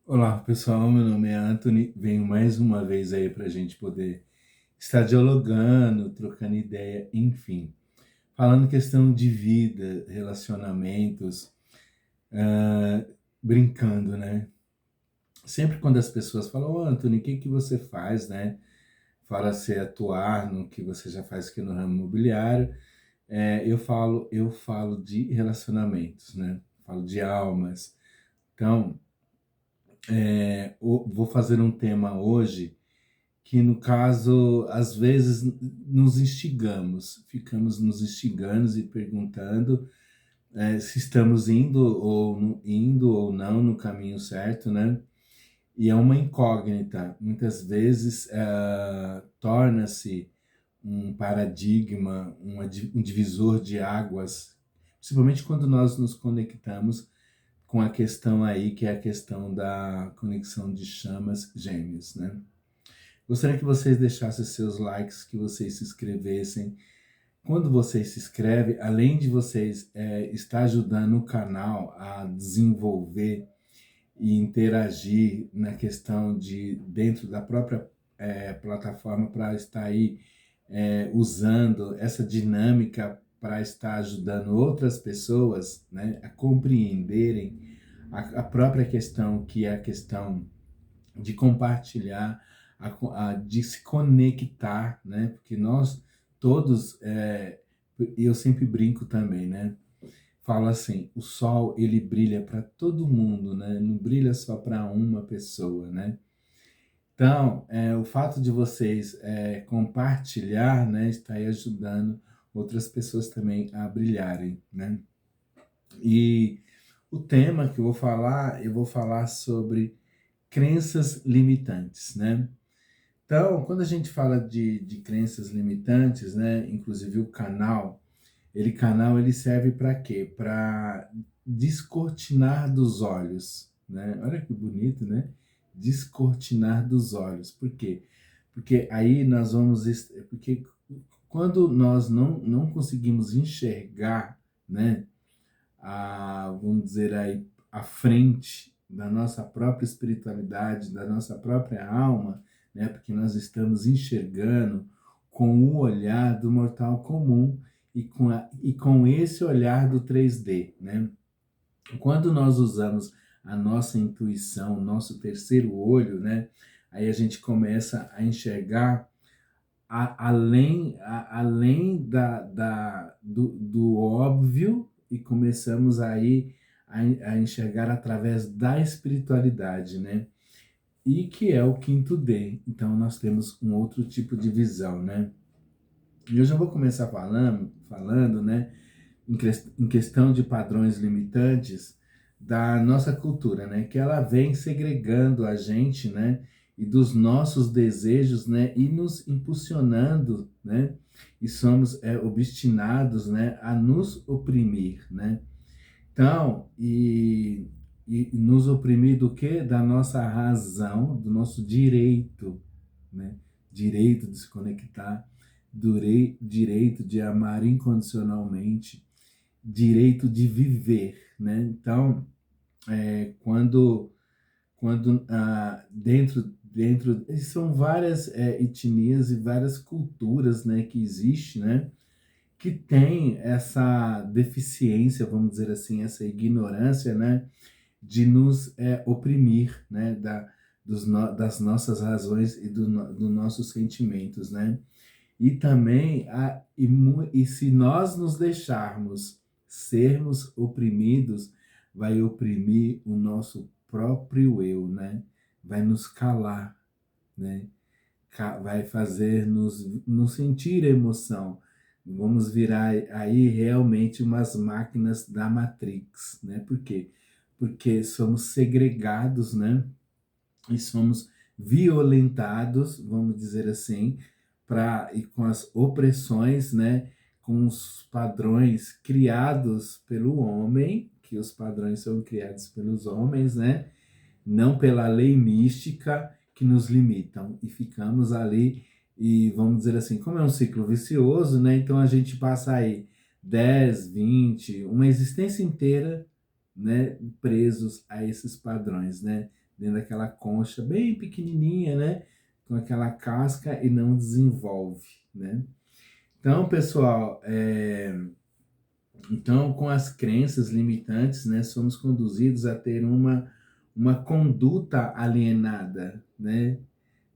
Olá, pessoal. Meu nome é Anthony. Venho mais uma vez aí para a gente poder estar dialogando, trocando ideia, enfim, falando questão de vida, relacionamentos, ah, brincando, né? Sempre quando as pessoas falam, ô Anthony, o que que você faz, né? Fala se atuar no que você já faz aqui no ramo imobiliário. Eu falo de relacionamentos, né? Falo de almas. Então, vou fazer um tema hoje que no caso, às vezes nos instigamos, ficamos nos instigando e perguntando se estamos indo ou não no caminho certo, né? E é uma incógnita. Muitas vezes torna-se um paradigma, um divisor de águas, principalmente quando nós nos conectamos com a questão aí, que é a questão da conexão de chamas gêmeas, né? Gostaria que vocês deixassem seus likes, que vocês se inscrevessem. Quando vocês se inscrevem, além de vocês estar ajudando o canal a desenvolver e interagir na questão de dentro da própria plataforma para estar aí usando essa dinâmica para estar ajudando outras pessoas, né, a compreenderem a própria questão que é a questão de compartilhar, de se conectar, né? Porque nós todos, eu sempre brinco também, né? Falo assim, o sol ele brilha para todo mundo, né? Não brilha só para uma pessoa, né? Então, o fato de vocês compartilhar, né, está aí ajudando outras pessoas também a brilharem, né? E o tema que eu vou falar sobre crenças limitantes, né? Então, quando a gente fala de crenças limitantes, né, inclusive o canal ele serve para quê? Para descortinar dos olhos, né? Olha que bonito, né? Descortinar dos olhos. Por quê? Porque aí nós vamos, porque quando nós não conseguimos enxergar, né, vamos dizer aí, à frente da nossa própria espiritualidade, da nossa própria alma, né? Porque nós estamos enxergando com o olhar do mortal comum e com esse olhar do 3D, né? Quando nós usamos a nossa intuição, o nosso terceiro olho, né? Aí a gente começa a enxergar além do óbvio e começamos aí a enxergar através da espiritualidade, né? E que é o quinto D. Então nós temos um outro tipo de visão, né? E hoje eu vou começar falando, né, em questão de padrões limitantes da nossa cultura, né, que ela vem segregando a gente, né, e dos nossos desejos, né, e nos impulsionando, né, e somos obstinados, né, a nos oprimir, né. Então, e nos oprimir do quê? Da nossa razão, do nosso direito, né? Direito de se conectar, direito de amar incondicionalmente, direito de viver, né? Então, quando dentro são várias etnias e várias culturas, né, que existe, né, que tem essa deficiência, vamos dizer assim, essa ignorância, né, de nos oprimir, né, das nossas razões e dos nossos sentimentos, né? E também, e se nós nos deixarmos sermos oprimidos, vai oprimir o nosso próprio eu, né? Vai nos calar, né? Vai fazer nos sentir emoção. Vamos virar aí realmente umas máquinas da Matrix, né? Por quê? Porque somos segregados, né? E somos violentados, vamos dizer assim, e com as opressões, né? Com os padrões criados pelo homem, que os padrões são criados pelos homens, né? Não pela lei mística que nos limitam e ficamos ali e vamos dizer assim, como é um ciclo vicioso, né? Então a gente passa aí 10, 20, uma existência inteira, né, presos a esses padrões, né? dentro daquela concha bem pequenininha, né? Com aquela casca e não desenvolve, né? Então, pessoal, então, com as crenças limitantes, né, somos conduzidos a ter uma conduta alienada, né?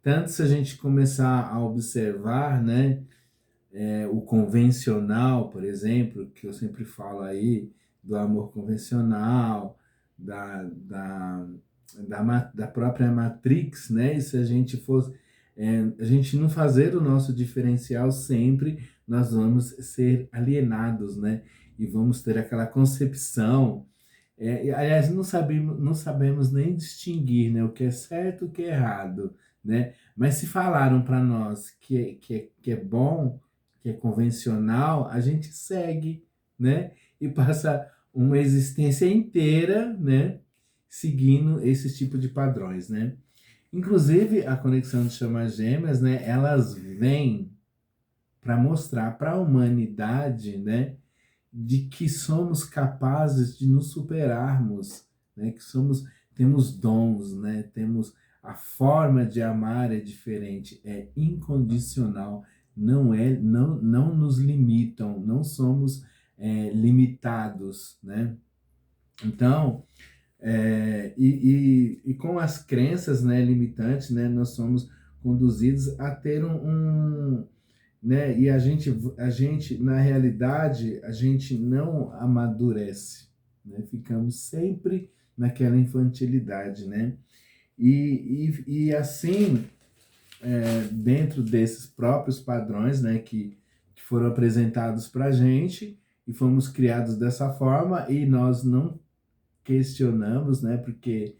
Tanto se a gente começar a observar, né, o convencional, por exemplo, que eu sempre falo aí, do amor convencional, da própria Matrix, né? E se a gente for, a gente não fazer o nosso diferencial sempre, nós vamos ser alienados, né? E vamos ter aquela concepção. E, aliás, não sabemos nem distinguir, né, o que é certo e o que é errado, né? Mas se falaram para nós que é bom, que é convencional, a gente segue, né? E passa uma existência inteira, né? Seguindo esse tipo de padrões, né? Inclusive, a conexão de chamas gêmeas, né? Elas vêm para mostrar para a humanidade, né? De que somos capazes de nos superarmos, né? Que temos dons, né? Temos a forma de amar é diferente, é incondicional, não nos limitam, não somos limitados, né? Então, e com as crenças, né, limitantes, né, nós somos conduzidos a ter né, e a gente, na realidade, a gente não amadurece, né, ficamos sempre naquela infantilidade, né, e assim, dentro desses próprios padrões, né, que foram apresentados para a gente, e fomos criados dessa forma, e nós não questionamos, né? Porque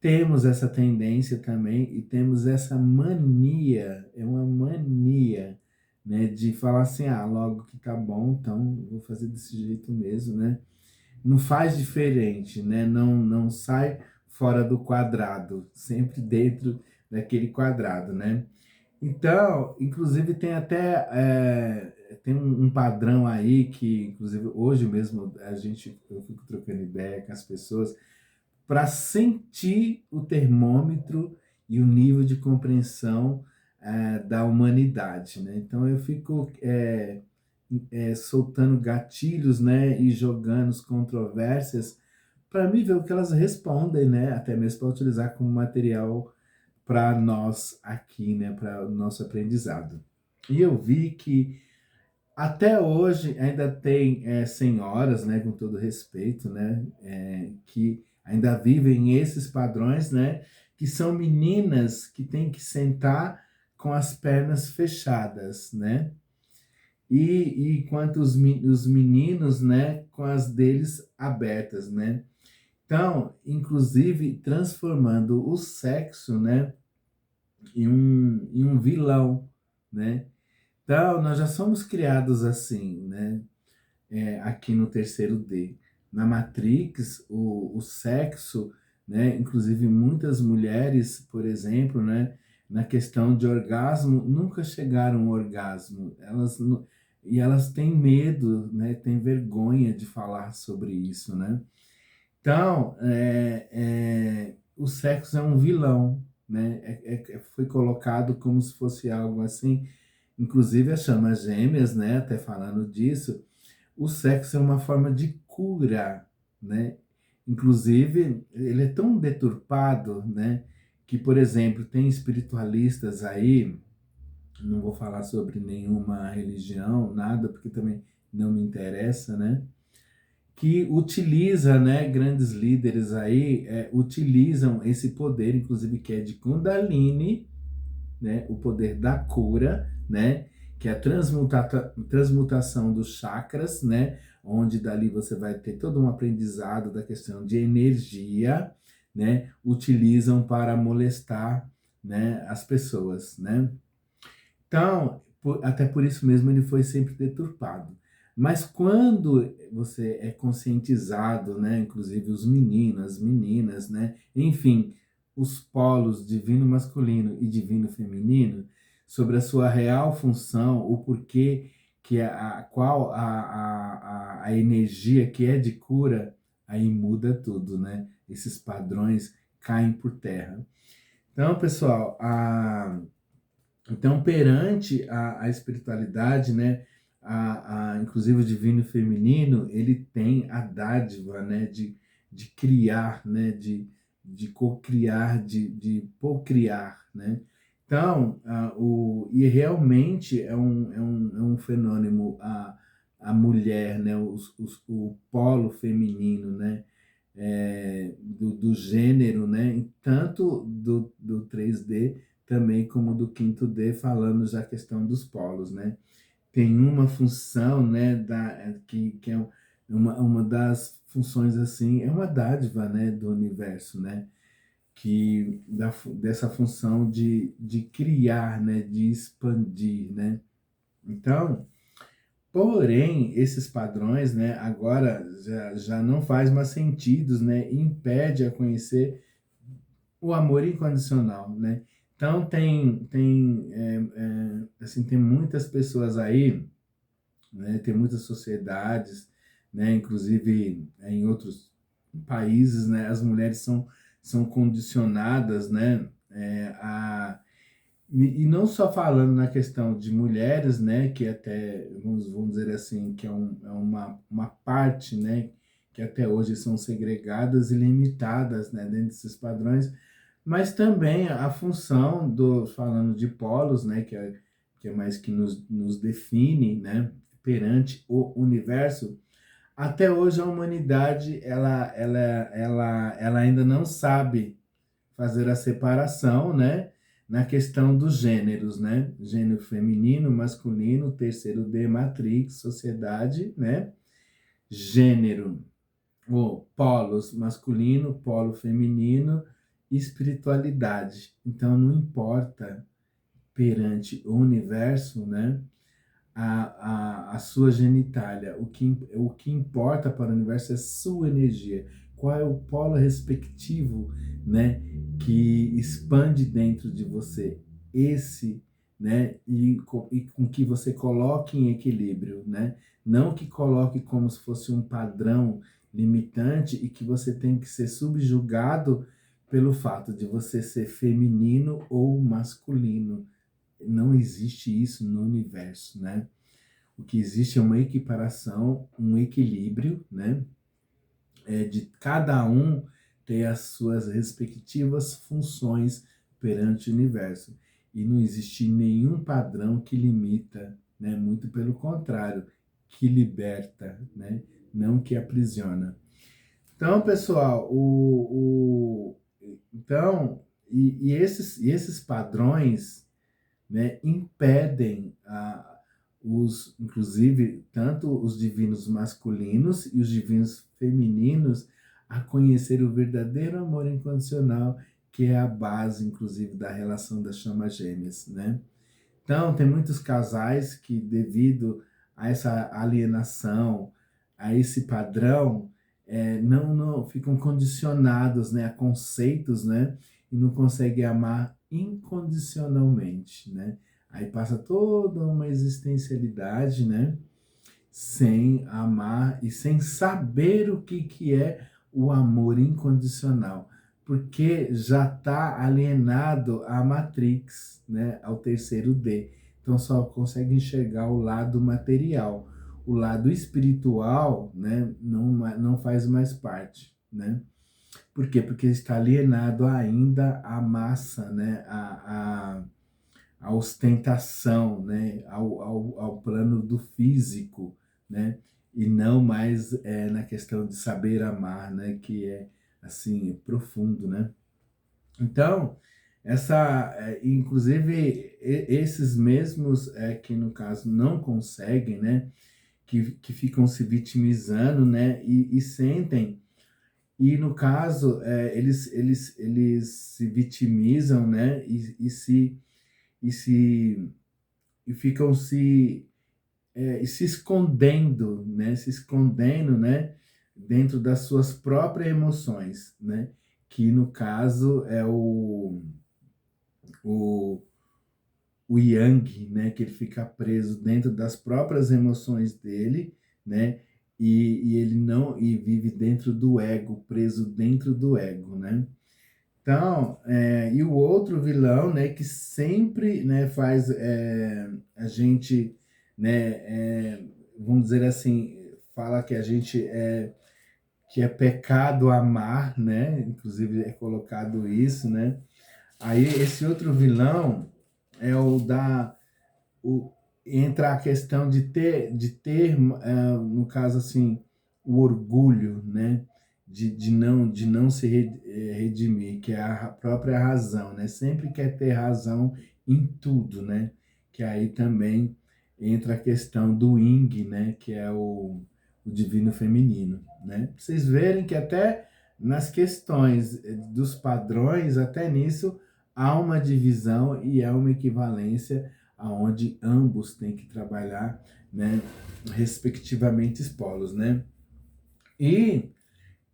temos essa tendência também e temos essa mania, é uma mania, né? De falar assim, logo que tá bom, então vou fazer desse jeito mesmo, né? Não faz diferente, né? Não sai fora do quadrado, sempre dentro daquele quadrado, né? Então, inclusive tem até tem um padrão aí que, inclusive, hoje mesmo eu fico trocando ideia com as pessoas para sentir o termômetro e o nível de compreensão da humanidade, né? Então eu fico soltando gatilhos, né, e jogando as controvérsias para mim ver o que elas respondem, né? Até mesmo para utilizar como material para nós aqui, né, para o nosso aprendizado. E eu vi que até hoje ainda tem senhoras, né, com todo respeito, né, que ainda vivem esses padrões, né, que são meninas que têm que sentar com as pernas fechadas, né, e enquanto os meninos, né, com as deles abertas, né. Então, inclusive transformando o sexo, né, em um vilão, né. Então, nós já somos criados assim, né? Aqui no terceiro D. Na Matrix, o sexo, né? Inclusive muitas mulheres, por exemplo, né? Na questão de orgasmo, nunca chegaram ao orgasmo. E elas têm medo, né? Têm vergonha de falar sobre isso, né? Então, o sexo é um vilão, né? Foi colocado como se fosse algo assim. Inclusive as chamas gêmeas, né? Até falando disso, o sexo é uma forma de cura, né? Inclusive, ele é tão deturpado, né? Que, por exemplo, tem espiritualistas aí, não vou falar sobre nenhuma religião, nada, porque também não me interessa, né? Que utiliza, né, grandes líderes aí, utilizam esse poder, inclusive que é de Kundalini, né, o poder da cura, né, que é a transmutação dos chakras, né, onde dali você vai ter todo um aprendizado da questão de energia, né, utilizam para molestar, né, as pessoas, né. Então, até por isso mesmo ele foi sempre deturpado. Mas quando você é conscientizado, né, inclusive os meninos, as meninas, né, enfim, os polos divino masculino e divino feminino, sobre a sua real função, o porquê que qual a energia que é de cura, aí muda tudo, né? Esses padrões caem por terra. Então, pessoal, então perante a espiritualidade, né, inclusive o divino feminino, ele tem a dádiva, né, de criar, né, de co-criar, de procriar, né? Então, e realmente é um fenômeno a mulher, né, o polo feminino, né, do gênero, né, tanto do 3D também como do 5D, falando já a questão dos polos, né. Tem uma função, né, que é uma das funções, assim, é uma dádiva, né, do universo, né, dessa função de criar, né, de expandir, né. Então, porém, esses padrões, né, agora já não faz mais sentido, né, e impede a conhecer o amor incondicional, né. Então assim, tem muitas pessoas aí, né, tem muitas sociedades, né, inclusive em outros países, né, as mulheres são condicionadas, né, e não só falando na questão de mulheres, né, que até, vamos dizer assim, que é uma parte, né, que até hoje são segregadas e limitadas, né, dentro desses padrões, mas também a função falando de polos, né, que é mais que nos define, né, perante o universo. Até hoje a humanidade, ela ainda não sabe fazer a separação, né, na questão dos gêneros, né, gênero feminino, masculino, terceiro D, matrix, sociedade, né, gênero, ou polos masculino, polo feminino, espiritualidade. Então não importa perante o universo, né, a sua genitália. O que importa para o universo é sua energia. Qual é o polo respectivo, né, que expande dentro de você esse, né, e com que você coloque em equilíbrio, né? Não que coloque como se fosse um padrão limitante e que você tem que ser subjugado pelo fato de você ser feminino ou masculino. Não existe isso no universo, né? O que existe é uma equiparação, um equilíbrio, né? De cada um ter as suas respectivas funções perante o universo. E não existe nenhum padrão que limita, né? Muito pelo contrário, que liberta, né? Não que aprisiona. Então, pessoal, então, esses padrões, né, impedem inclusive, tanto os divinos masculinos e os divinos femininos a conhecer o verdadeiro amor incondicional, que é a base, inclusive, da relação das chamas gêmeas, né? Então, tem muitos casais que, devido a essa alienação, a esse padrão, não ficam condicionados, né, a conceitos, né, e não conseguem amar incondicionalmente, né? Aí passa toda uma existencialidade, né, sem amar e sem saber o que é o amor incondicional, porque já está alienado à Matrix, né, ao terceiro D. Então só consegue enxergar o lado material. O lado espiritual, né, não faz mais parte, né? Por quê? Porque está alienado ainda à massa, né, a ostentação, né, ao plano do físico, né, e não mais na questão de saber amar, né, que é assim profundo, né. Então, inclusive esses mesmos que no caso não conseguem, né, que ficam se vitimizando, né, e sentem, e no caso eles se vitimizam, né, e se e ficam se escondendo, né? Se escondendo, né? Dentro das suas próprias emoções, né? Que no caso é o, o Yang, né? Que ele fica preso dentro das próprias emoções dele, né? E ele não vive dentro do ego, preso dentro do ego, né? Então, e o outro vilão, né, que sempre, né, faz a gente, né, vamos dizer assim, fala que a gente que é pecado amar, né? Inclusive é colocado isso, né? Aí esse outro vilão é o da o, entra a questão de ter no caso assim, o orgulho, né? De não se redimir, que é a própria razão, né? Sempre quer ter razão em tudo, né? Que aí também entra a questão do Yin, né? Que é o divino feminino, né? Pra vocês verem que até nas questões dos padrões, até nisso há uma divisão e há uma equivalência aonde ambos têm que trabalhar, né, respectivamente os polos, né? E,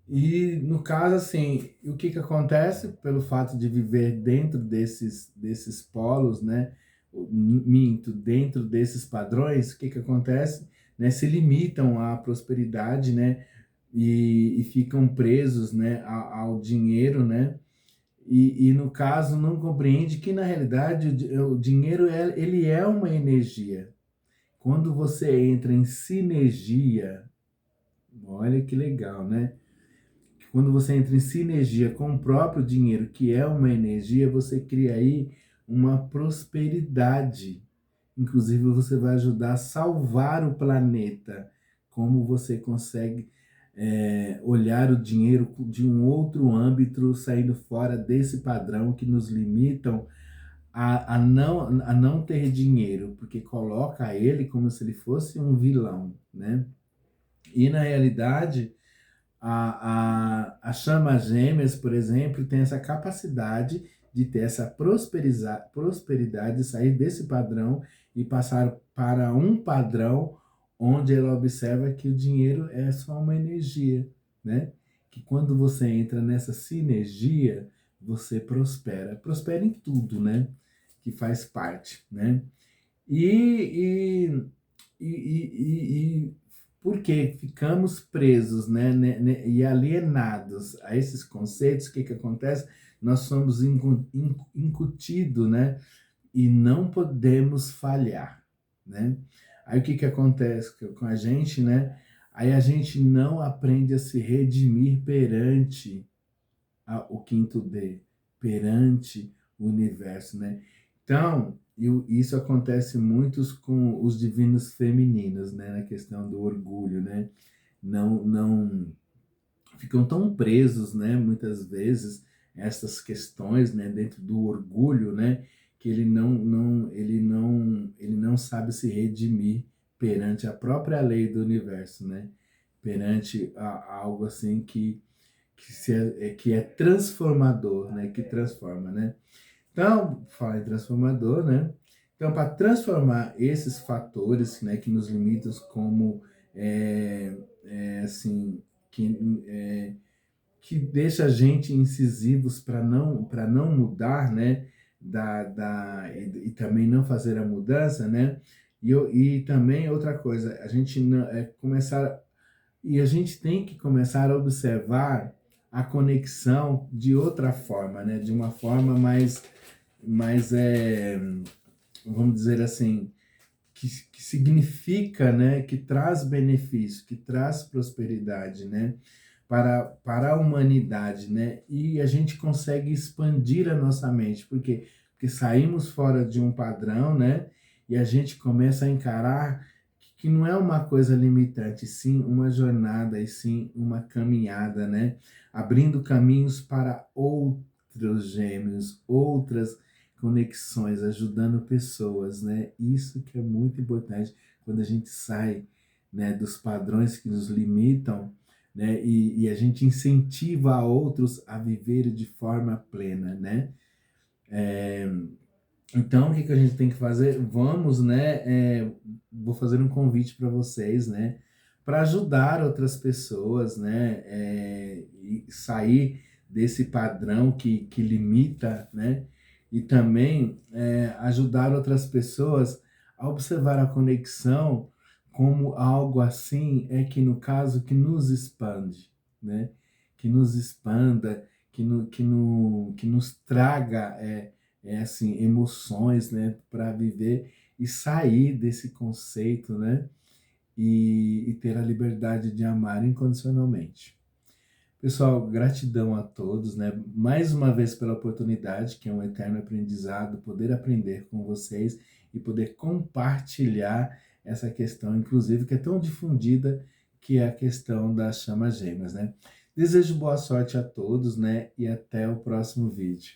e no caso, assim, o que que acontece pelo fato de viver dentro desses polos, né? Minto, dentro desses padrões, o que que acontece? Né, se limitam à prosperidade, né? E ficam presos, né, ao dinheiro, né? E no caso não compreende que na realidade o dinheiro ele é uma energia. Quando você entra em sinergia, olha que legal, né? Quando você entra em sinergia com o próprio dinheiro, que é uma energia, você cria aí uma prosperidade. Inclusive, você vai ajudar a salvar o planeta. Como você consegue olhar o dinheiro de um outro âmbito, saindo fora desse padrão que nos limitam a não ter dinheiro, porque coloca ele como se ele fosse um vilão, né? E na realidade, a chama gêmeas, por exemplo, tem essa capacidade de ter essa prosperidade, sair desse padrão e passar para um padrão onde ela observa que o dinheiro é só uma energia, né? Que quando você entra nessa sinergia, você prospera. Prospera em tudo, né? Que faz parte, né? E, e porque ficamos presos, né, e alienados a esses conceitos, o que que acontece? Nós somos incutidos, né, e não podemos falhar, né? Aí o que que acontece com a gente, né? Aí a gente não aprende a se redimir perante o quinto D, perante o universo, né? Então, isso acontece muito com os divinos femininos, né? Na questão do orgulho, né? Não ficam tão presos, né? Muitas vezes essas questões, né? Dentro do orgulho, né? Que ele não sabe se redimir perante a própria lei do universo, né? Perante algo assim que é transformador, né? Que transforma, né? Então, fala em transformador, né? Então, para transformar esses fatores, né, que nos limitam como, assim, que deixa a gente incisivos para não mudar, né? E também não fazer a mudança, né? E também outra coisa, a gente não, começar e a gente tem que começar a observar a conexão de outra forma, né? De uma forma mais vamos dizer assim, que significa, né? Que traz benefício, que traz prosperidade, né? Para a humanidade, né? E a gente consegue expandir a nossa mente, porque saímos fora de um padrão, né? E a gente começa a encarar que não é uma coisa limitante, sim uma jornada e sim uma caminhada, né? Abrindo caminhos para outros gêmeos, outras conexões, ajudando pessoas, né? Isso que é muito importante quando a gente sai, né, dos padrões que nos limitam, né? E a gente incentiva outros a viver de forma plena, né? Então, o que que a gente tem que fazer? Vamos, né? Vou fazer um convite para vocês, né? Para ajudar outras pessoas, né? E sair desse padrão que limita, né? E também ajudar outras pessoas a observar a conexão como algo assim que no caso que nos expande, né? Que nos expanda, que nos traga assim, emoções, né, para viver e sair desse conceito, né, e ter a liberdade de amar incondicionalmente. Pessoal, gratidão a todos, né? Mais uma vez pela oportunidade, que é um eterno aprendizado, poder aprender com vocês e poder compartilhar essa questão, inclusive, que é tão difundida, que é a questão das chamas gêmeas, né? Desejo boa sorte a todos, né? E até o próximo vídeo.